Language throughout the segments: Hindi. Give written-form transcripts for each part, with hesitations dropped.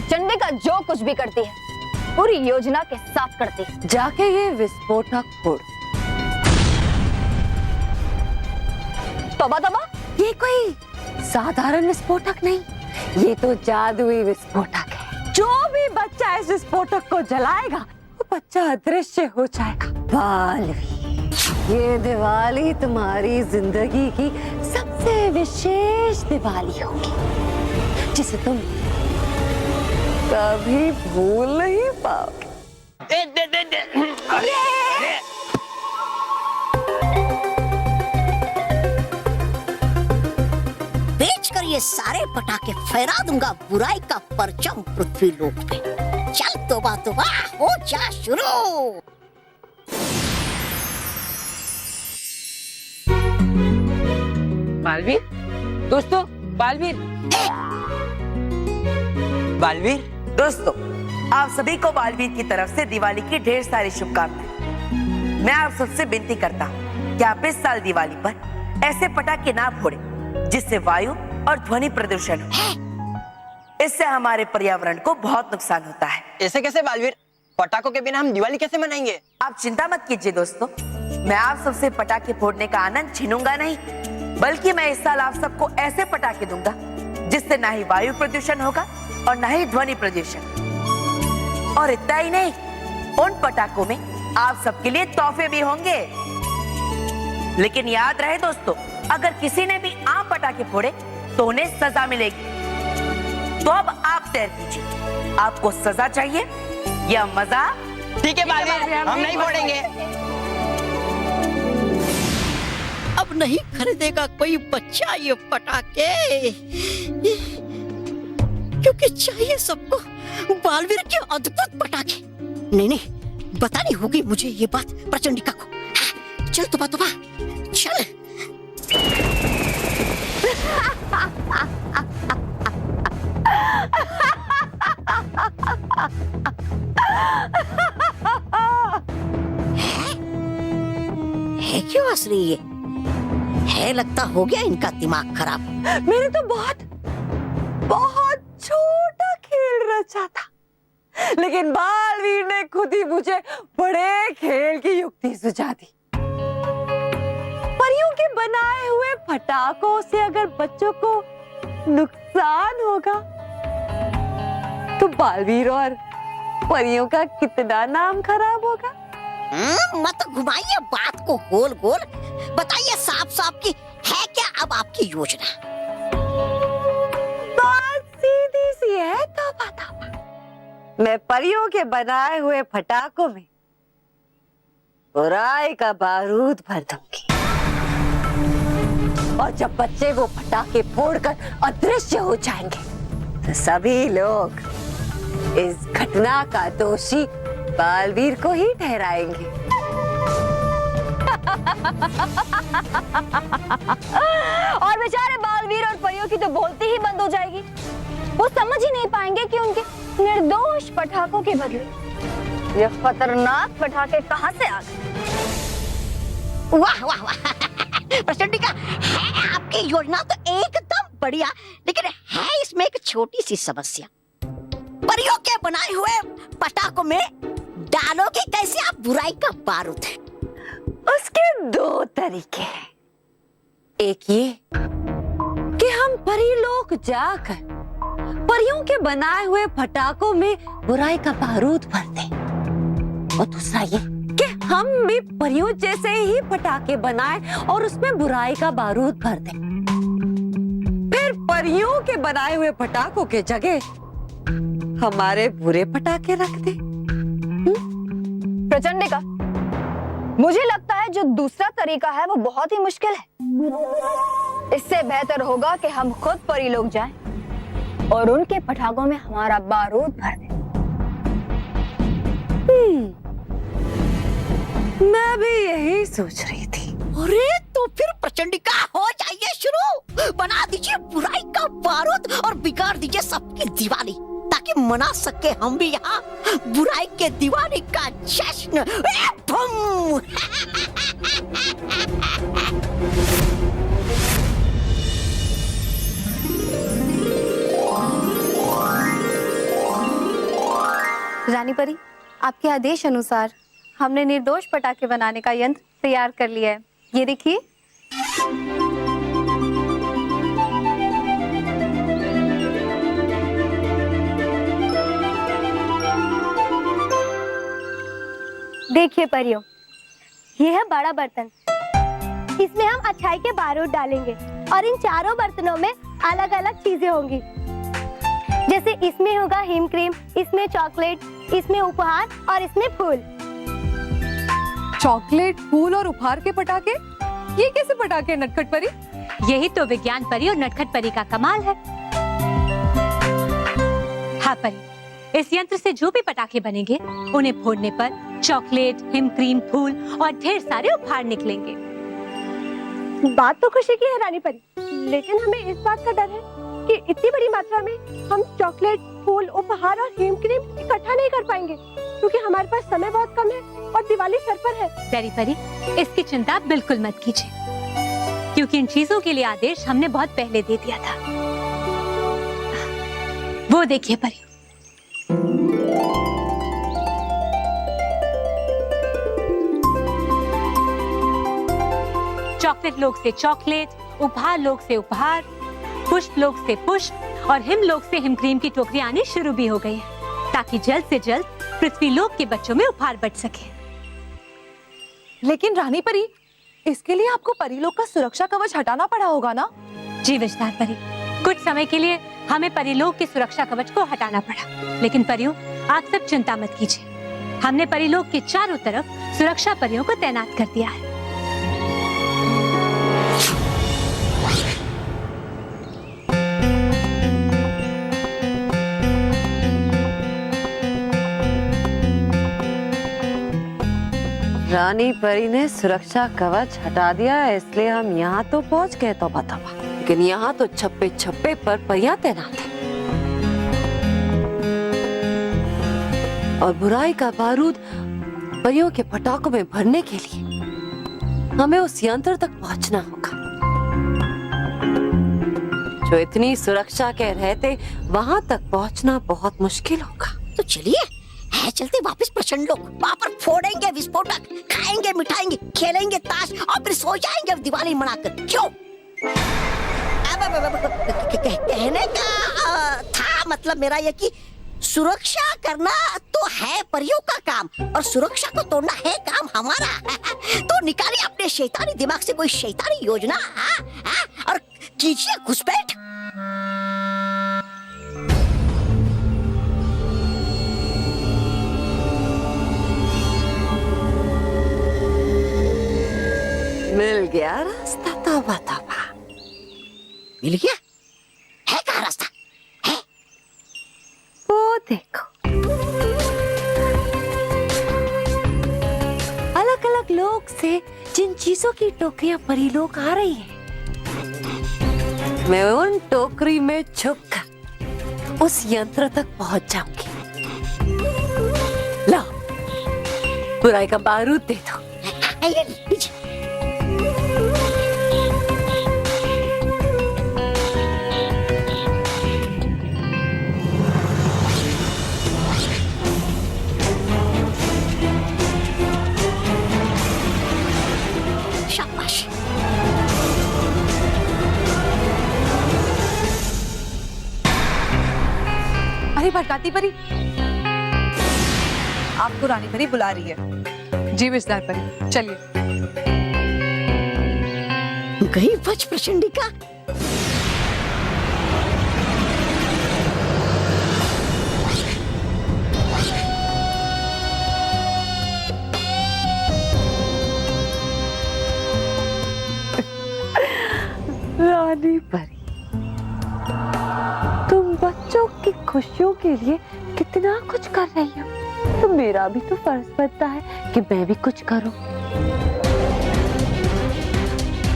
प्रचंडिका जो कुछ भी करती है पूरी योजना के साथ करती है। जाके ये विस्फोटक फोड़। तौबा तौबा, ये कोई साधारण विस्फोटक नहीं, ये तो जादुई विस्फोटक है। जो भी बच्चा इस विस्फोटक को जलाएगा वो बच्चा अदृश्य हो जाएगा। बालवीर, ये दिवाली तुम्हारी जिंदगी की सबसे विशेष दिवाली होगी जिसे तुम कभी भूल नहीं पाओगे। बेच कर ये सारे पटाखे फहरा दूंगा बुराई का परचम पृथ्वी लोक पे। चल तोबा तोबा हो जा शुरू। बालवीर, दोस्तों, बालवीर दोस्तों, आप सभी को बालवीर की तरफ से दिवाली की ढेर सारी शुभकामनाएं। मैं आप सबसे विनती करता हूँ कि आप इस साल दिवाली पर ऐसे पटाखे ना फोड़े जिससे वायु और ध्वनि प्रदूषण हो। इससे हमारे पर्यावरण को बहुत नुकसान होता है। ऐसे कैसे बालवीर? पटाखों के बिना हम दिवाली कैसे मनाएंगे? आप चिंता मत कीजिए दोस्तों, मैं आप सबसे पटाखे फोड़ने का आनंद छीनूंगा नहीं, बल्कि मैं इस साल आप सबको ऐसे पटाखे दूंगा जिससे ना ही वायु प्रदूषण होगा और ना ही ध्वनि प्रदूषण। और इतना ही नहीं, उन पटाखों में आप सबके लिए तोहफे भी होंगे। लेकिन याद रहे दोस्तों, अगर किसी ने भी आम पटाखे फोड़े तो उन्हें सजा मिलेगी। तो अब आप तय कीजिए, आपको सजा चाहिए या मजा? ठीक है बालवीर, हम नहीं फोड़ेंगे। अब नहीं खरीदेगा कोई बच्चा ये पटाखे, क्योंकि चाहिए सबको बालवीर के अद्भुत पटाखे। नहीं, बतानी होगी मुझे ये बात प्रचंडिका को। चल तोबा तोबा, चल। है क्यों हंस रही है? लगता हो गया इनका दिमाग खराब। मैंने तो बहुत छोटा खेल रचा था, लेकिन बालवीर ने खुद ही मुझे बड़े खेल की युक्ति सुझा दी। परियों के बनाए हुए पटाखों से अगर बच्चों को नुकसान होगा तो बालवीर और परियों का कितना नाम खराब होगा। मत घुमाइए बात को गोल गोल, बताइए साफ साफ की है क्या अब आपकी योजना? बात सीधी सी है तौबा तौबा। मैं परियों के बनाए हुए पटाखों में बुराई का बारूद भर दूंगी, और जब बच्चे वो पटाखे फोड़कर अदृश्य हो जाएंगे तो सभी लोग इस घटना का दोषी बालवीर को ही ठहराएंगे। और बेचारे बालवीर और परियों की तो बोलती ही बंद हो जाएगी। वो समझ ही नहीं पाएंगे कि उनके निर्दोष पटाखों के बदले ये खतरनाक पटाखे कहां से आ गए। वाह वाह वाह प्रचंडिका, है आपकी योजना तो एकदम बढ़िया, लेकिन है इसमें एक छोटी सी समस्या। परियों के बनाए हुए पटाखों में डालोगे कैसे आप बुराई का बारूद? उसके दो तरीके हैं। एक ये कि हम परी लोग जाकर परियों के बनाए हुए पटाखों में बुराई का बारूद भर दें, और दूसरा ये कि हम भी परियों जैसे ही पटाखे बनाएं और उसमें बुराई का बारूद भर दें। फिर परियों के बनाए हुए पटाखों के जगह हमारे बुरे पटाखे रख दें। प्रचंडिका, मुझे लगता है जो दूसरा तरीका है वो बहुत ही मुश्किल है। इससे बेहतर होगा कि हम खुद परी लोग जाएं और उनके पटाखों में हमारा बारूद भर दें। मैं भी यही सोच रही थी। अरे तो फिर प्रचंडिका हो जाइए शुरू, बना दीजिए बुराई का बारूद और बिगाड़ दीजिए सबकी दिवाली, ताकि मना सके हम भी यहाँ बुराई के दिवाली का जश्न। बम! रानी परी, आपके आदेश अनुसार हमने निर्दोष पटाखे बनाने का यंत्र तैयार कर लिया है। ये देखिए। देखिए परियों, ये है बड़ा बर्तन। इसमें हम अच्छाई के बारूद डालेंगे और इन चारों बर्तनों में अलग अलग चीजें होंगी। जैसे इसमें होगा हिम क्रीम, इसमें चॉकलेट, इसमें उपहार और इसमें फूल। चॉकलेट, फूल और उपहार के पटाखे? ये कैसे पटाखे नटखट परी? यही तो विज्ञान परी और नटखट परी का कमाल है। हाँ परी, इस यंत्र से जो भी पटाखे बनेंगे उन्हें फोड़ने पर चॉकलेट, हिम क्रीम, फूल और ढेर सारे उपहार निकलेंगे। बात तो खुशी की है रानी परी, लेकिन हमें इस बात का डर है कि इतनी बड़ी मात्रा में हम चॉकलेट, फूल, उपहार और हिम क्रीम इकट्ठा नहीं कर पाएंगे, क्योंकि हमारे पास समय बहुत कम है और दिवाली सर पर है। प्यारी परी, इसकी चिंता आप बिल्कुल मत कीजिए, क्योंकि इन चीजों के लिए आदेश हमने बहुत पहले दे दिया था। वो देखिए परी, चॉकलेट लोग से चॉकलेट, उपहार लोग से उपहार, पुष्प लोग से पुष्प और हिम लोग से हिम क्रीम की टोकरी आनी शुरू भी हो गई है, ताकि जल्द से जल्द पृथ्वी लोक के बच्चों में उपहार बंट सके। लेकिन रानी परी, इसके लिए आपको परीलोक का सुरक्षा कवच हटाना पड़ा होगा ना? जी विस्तार परी, कुछ समय के लिए हमें परीलोक के सुरक्षा कवच को हटाना पड़ा, लेकिन परियों आप सब चिंता मत कीजिए। हमने परीलोक के चारों तरफ सुरक्षा परियों को तैनात कर दिया है। रानी परी ने सुरक्षा कवच हटा दिया है, इसलिए हम यहाँ तो पहुँच गए तौबा तौबा, लेकिन यहाँ तो छप्पे छप्पे पर परियां तैनात है और बुराई का बारूद परियों के पटाखों में भरने के लिए हमें उस यंत्र तक पहुंचना होगा, जो इतनी सुरक्षा के रहते वहां तक पहुंचना बहुत मुश्किल होगा। तो चलिए है चलते वापस प्रचंड लोग, वहाँ पर फोड़ेंगे विस्फोटक, खाएंगे मिठाएंगे, खेलेंगे ताश और फिर सो जाएंगे दिवाली मनाकर। क्यों? कहने का था मतलब मेरा ये कि सुरक्षा करना तो है परियों का काम और सुरक्षा को तोड़ना है काम हमारा। तो निकालिए अपने शैतानी दिमाग से कोई शैतानी योजना और कीजिए घुसपैठ। मिल गया रास्ता, तौबा तौबा। मिल गया? है कहाँ रास्ता? है? वो देखो, अलग अलग लोग से जिन चीजों की टोकरियां परीलोक आ रही है, मैं उन टोकरी में छुपकर उस यंत्र तक पहुंच जाऊंगी। लो, बुराई का बारूद दे दो। शाबाश। अरे भटकाती परी, आपको रानी परी बुला रही है। जी विस्तार परी, चलिए। गई बच प्रचंडिका। रानी परी, तुम बच्चों की खुशियों के लिए कितना कुछ कर रही हो, तो मेरा भी तो फर्ज बनता है कि मैं भी कुछ करूं,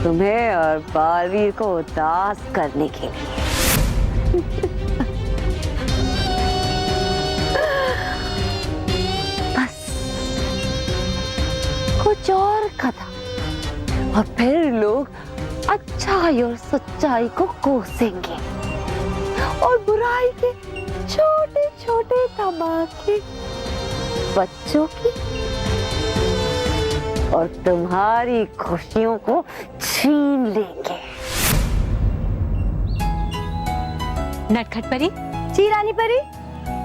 तुम्हें और बालवीर को उदास करने के लिए। बस कुछ और कदम और फिर लोग अच्छाई और सच्चाई को कोसेंगे और बुराई के छोटे छोटे धमाके बच्चों की और तुम्हारी खुशियों को छीन लेंगे। नटखट परी, जी रानी परी।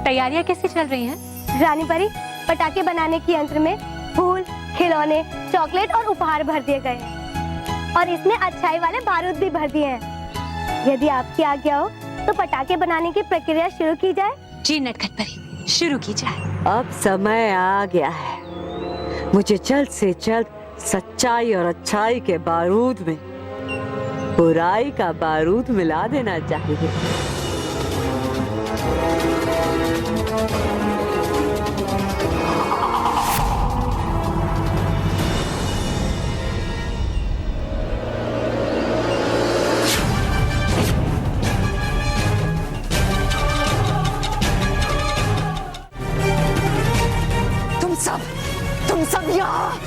तैयारियां कैसी चल रही हैं? रानी परी, पटाखे बनाने के यंत्र में फूल, खिलौने, चॉकलेट और उपहार भर दिए गए हैं और इसमें अच्छाई वाले बारूद भी भर दिए हैं। यदि आपकी आज्ञा हो तो पटाखे बनाने की प्रक्रिया शुरू की जाए। जी नटखट परी, शुरू की जाए। अब समय आ गया है, मुझे जल्द से जल्द सच्चाई और अच्छाई के बारूद में बुराई का बारूद मिला देना चाहिए। तुम सब यहाँ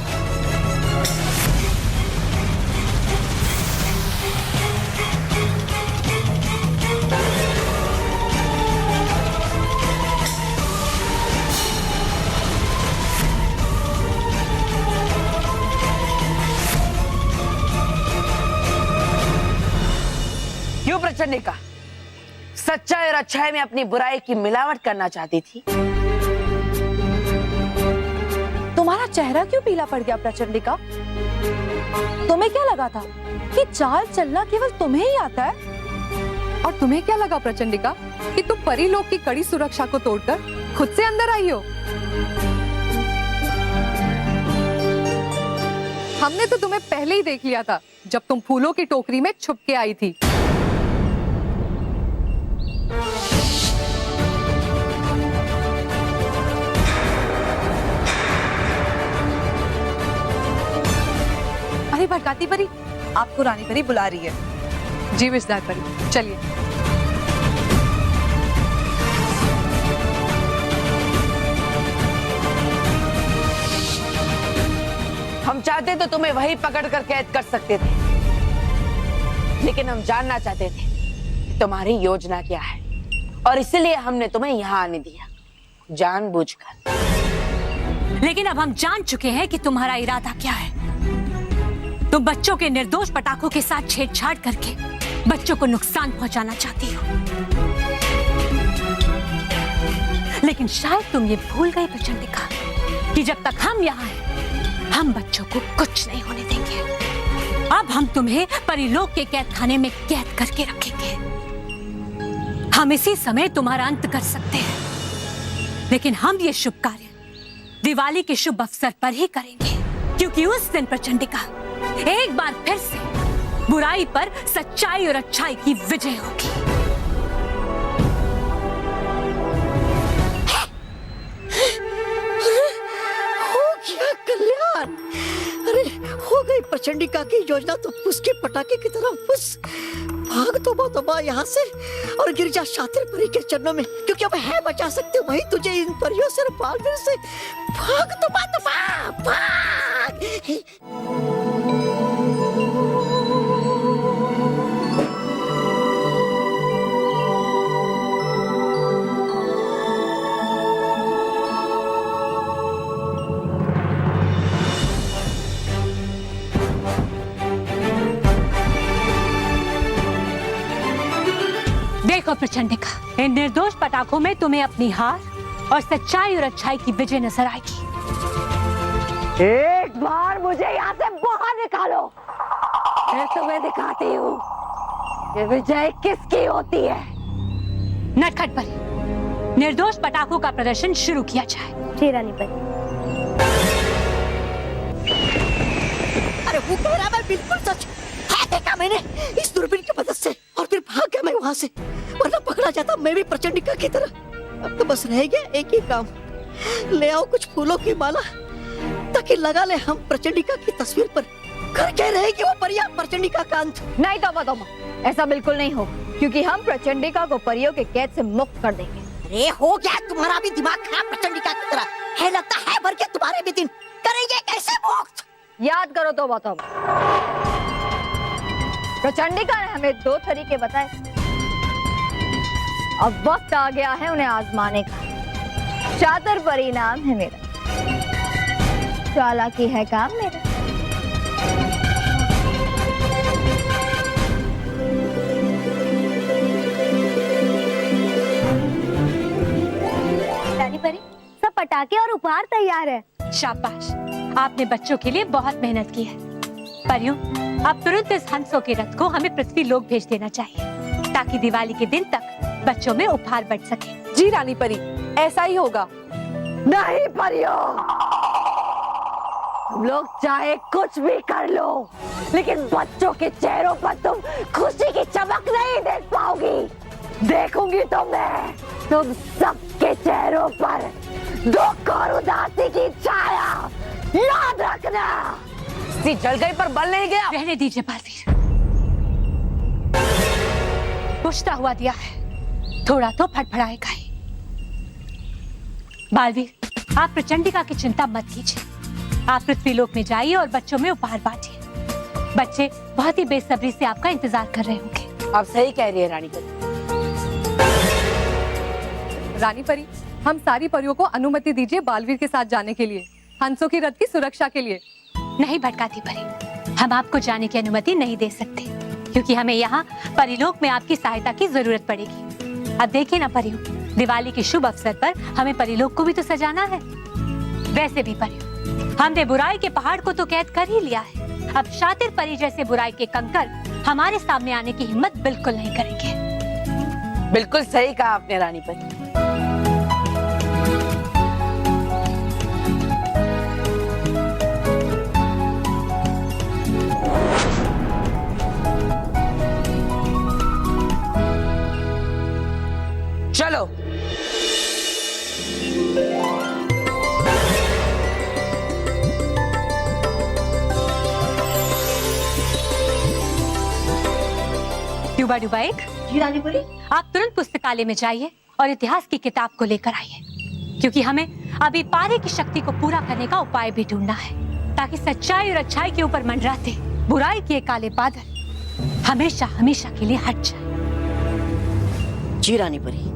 क्यों प्रचंडिका सच्चाई और अच्छाई में अपनी बुराई की मिलावट करना चाहती थी? तुम्हारा चेहरा क्यों पीला पड़ गया प्रचंडिका? तुम्हें क्या लगा था कि चाल चलना केवल तुम्हें ही आता है? और तुम्हें क्या लगा प्रचंडिका कि तुम परी लोग की कड़ी सुरक्षा को तोड़कर खुद से अंदर आई हो? हमने तो तुम्हें पहले ही देख लिया था जब तुम फूलों की टोकरी में छुप के आई थी। अरे भटकाती परी, आपको रानी परी बुला रही है। जी विषधार परी, चलिए। हम चाहते तो तुम्हें वही पकड़ कर कैद कर सकते थे, लेकिन हम जानना चाहते थे कि तुम्हारी योजना क्या है और इसलिए हमने तुम्हें यहाँ आने दिया, जानबूझकर। लेकिन अब हम जान चुके हैं कि तुम्हारा इरादा क्या है। तुम बच्चों के निर्दोष पटाखों के साथ छेड़छाड़ करके बच्चों को नुकसान पहुंचाना चाहती हो। लेकिन शायद तुम ये भूल गई प्रचंडिका कि जब तक हम यहाँ हैं, हम बच्चों को कुछ नहीं होने देंगे। अब हम तुम्हें परीलोक के कैद खाने में कैद करके रखेंगे। हम इसी समय तुम्हारा अंत कर सकते हैं, लेकिन हम ये शुभ कार्य दिवाली के शुभ अवसर पर ही करेंगे, क्योंकि उस दिन प्रचंडिका एक बार फिर से बुराई पर सच्चाई और अच्छाई की विजय होगी। हो गया कल्याण। अरे हो गई प्रचंडिका की योजना तो उसके पटाखे की तरह फुस। भाग तो यहाँ से और गिर जा शातिर परी के चरणों में, क्योंकि अब है बचा सकते वही तुझे इन परियों से और बालवीर से। भाग तो भाग। देखो प्रचंडिका, इन निर्दोष पटाखों में तुम्हें अपनी हार और सच्चाई और अच्छाई की विजय नजर आएगी। एक बार मुझे यहाँ से बाहर निकालो, फिर तुम्हें दिखाती हूँ कि विजय किसकी होती है। नटखट परी, निर्दोष पटाखों का प्रदर्शन शुरू किया जाए। जी रानी परी। अरे वो कह रहा है बिल्कुल सच है, देखा मैंने इस दूरबीन की मदद से, और फिर भाग गया मैं वहां से, वरना पकड़ा जाता मैं भी प्रचंडिका की तरह। अब तो बस रह गया एक ही काम, ले आओ कुछ फूलों की माला ताकि लगा ले हम प्रचंडिका की तस्वीर पर। करके रहेगी वो परियां प्रचंडिका का अंत। नहीं तोबा, ऐसा बिल्कुल नहीं होगा, क्योंकि हम प्रचंडिका को परियों के कैद से मुक्त कर देंगे। अरे हो गया तुम्हारा भी दिमाग खराब प्रचंडिका की तरह है, लगता है भर के तुम्हारे भी दिन करेंगे कैसे मुक्त। याद करो तोबा। प्रचंडिका ने हमें 2 तरीके बताए, अब वक्त आ गया है उन्हें आजमाने का। शातिर परी नाम है मेरा, चालाकी है काम मेरा। रानी परी, सब पटाखे और उपहार तैयार है। शाबाश, आपने बच्चों के लिए बहुत मेहनत की है। परियों, अब तुरंत इस हंसों के रथ को हमें पृथ्वी लोक भेज देना चाहिए, ताकि दिवाली के दिन तक बच्चों में उपहार बढ़ सके। जी रानी परी, ऐसा ही होगा। नहीं परियों, तुम लोग चाहे कुछ भी कर लो, लेकिन बच्चों के चेहरों पर तुम खुशी की चमक नहीं देख पाओगी। देखूंगी तो मैं तुम सबके चेहरों पर दुख और उदासी की छाया। याद रखना। सी जल गई पर बल नहीं गया। रहने दीजिए बालवीर, बुझता हुआ दिया है, थोड़ा तो फटफड़ाएगा ही। बालवीर, आप प्रचंडिका की चिंता मत कीजिए। आप पृथ्वी लोक में जाइए और बच्चों में उपहार बांटिए। बच्चे बहुत ही बेसब्री से आपका इंतजार कर रहे होंगे। आप सही कह रही है रानी परी। रानी परी, हम सारी परियों को अनुमति दीजिए बालवीर के साथ जाने के लिए, हंसों की रथ की सुरक्षा के लिए। नहीं भटकाती परी, हम आपको जाने की अनुमति नहीं दे सकते, क्योंकि हमें यहाँ परिलोक में आपकी सहायता की जरूरत पड़ेगी। अब देखिए ना परियों, दिवाली के शुभ अवसर पर हमें परिलोक को भी तो सजाना है। वैसे भी परियों, हमने बुराई के पहाड़ को तो कैद कर ही लिया है। अब शातिर परी जैसे बुराई के कंकर हमारे सामने आने की हिम्मत बिल्कुल नहीं करेंगे। बिल्कुल सही कहा आपने रानी परी। चलो। डूबा डूबा एक, जी रानी परी। आप तुरंत पुस्तकालय में जाइए और इतिहास की किताब को लेकर आइए, क्योंकि हमें अभी पारे की शक्ति को पूरा करने का उपाय भी ढूंढना है, ताकि सच्चाई और अच्छाई के ऊपर मंडराते बुराई के काले बादल हमेशा हमेशा के लिए हट जाए। जी रानी परी।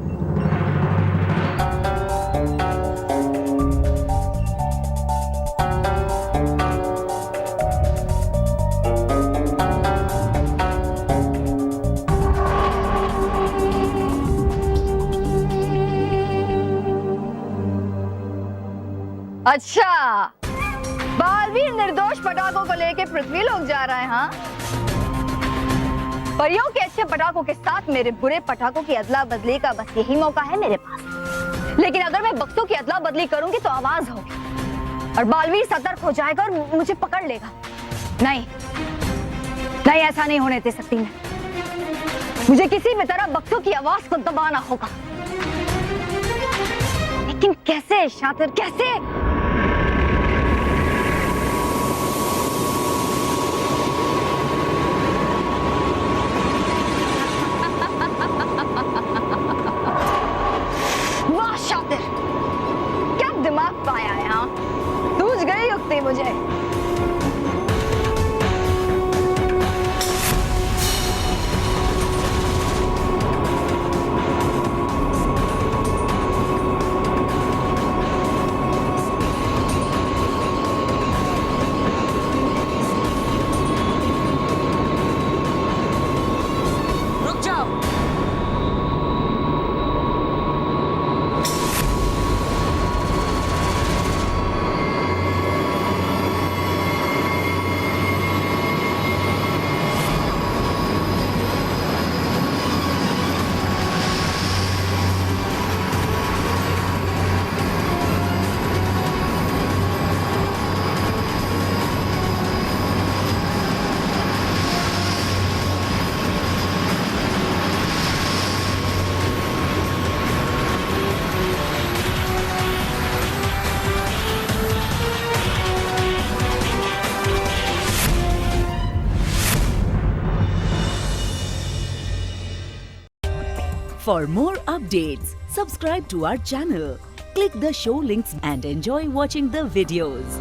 अच्छा, बालवीर निर्दोष पटाखों को लेके पृथ्वी लोक जा रहा है। हाँ, परियों के अच्छे पटाखों के साथ मेरे बुरे पटाखों की अदला बदली का बस यही मौका है मेरे पास। लेकिन अगर मैं बक्सों की अदला बदली करूंगी तो आवाज होगी और बालवीर सतर्क हो जाएगा और मुझे पकड़ लेगा। नहीं नहीं, ऐसा नहीं होने दे सकती मैं। मुझे किसी भी तरह बक्सों की आवाज को दबाना होगा। लेकिन कैसे शातिर, कैसे? वाह शातिर, क्या दिमाग पाया है। हाँ, सूझ गई युक्ति मुझे। रुक जाओ। For more updates, subscribe to our channel, click the show links and enjoy watching the videos.